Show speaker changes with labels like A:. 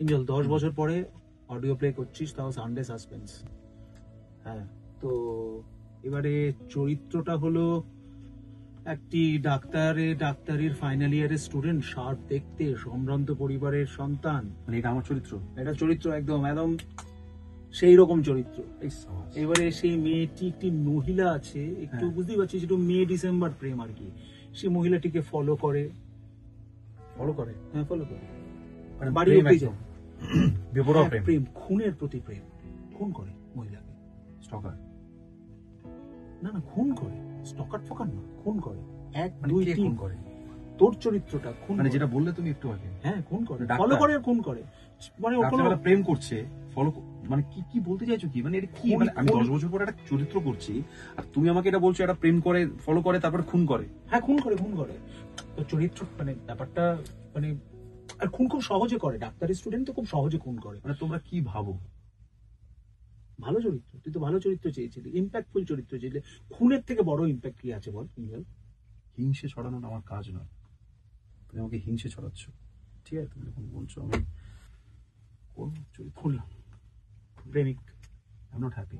A: ইঞ্জল 10 বছর পরে audio play করছিস, তাও সানডে সাসপেন্স। হ্যাঁ, তো এবারে চরিত্রটা হলো একটি ডাক্তারির ফাইনাল ইয়ারের স্টুডেন্ট, শার্প দেখতে, সম্ভ্রান্ত পরিবারের সন্তান।
B: মানে এটা আমার চরিত্র?
A: এটা চরিত্র একদম একদম সেই রকম চরিত্র। এবারে সেই মেয়েটি একটি মহিলা আছে, একটু বুঝতেই পারছিস, একটু মে ডিসেম্বর প্রেম আর কি। সেই মহিলাটিকে ফলো করে। হ্যাঁ, ফলো করে,
B: মানে
A: বাড়ি অব্দি যায়।
B: বেপরোয়া
A: হ্যাঁ, প্রেম, খুনের প্রতি প্রেম। খুন করে মহিলাকে।
B: স্টকার?
A: না, খুন করে। স্টকার ফকার না, খুন করে। 1
B: মানে
A: 2
B: কে
A: 3
B: খুন করে?
A: তোর চরিত্রটা খুন
B: মানে
A: করে।
B: যেটা বললে তুমি একটু আগে।
A: হ্যাঁ, খুন করে,
B: ডাক্তার।
A: ফলো করে আর খুন করে। মানে ওর কোনো
B: রাত্রেবেলা প্রেম করছে, ফলো, মানে কি কি বলতে চাইছো কি? মানে এটা কি? মানে আমি 10 বছর পরে একটা চরিত্র করছি আর তুমি আমাকে এটা বলছো এটা প্রেম করে, ফলো করে, তারপর খুন করে?
A: হ্যাঁ, খুন করে। তো চরিত্র মানে ব্যাপারটা মানে, আর খুন খুব সহজে করে। ডাক্তারি স্টুডেন্ট তো খুব সহজে খুন করে।
B: মানে তোমরা কি ভাবো?
A: ভালো চরিত্র, তুই তো ভালো চরিত্র চেয়েছিলি, ইম্প্যাক্টফুল চরিত্র চেয়েছিলি। খুনের থেকে বড় ইম্প্যাক্ট কি আছে বল ইঞ্জল?
B: হিংসে ছড়ানোটা আমার কাজ নয়, তুমি আমাকে হিংসে ছড়াচ্ছ। ঠিক আছে, তুমি যখন বলছো আমি কোন চরিত্র?
A: খুন, প্রেমিক।
B: I am not happy.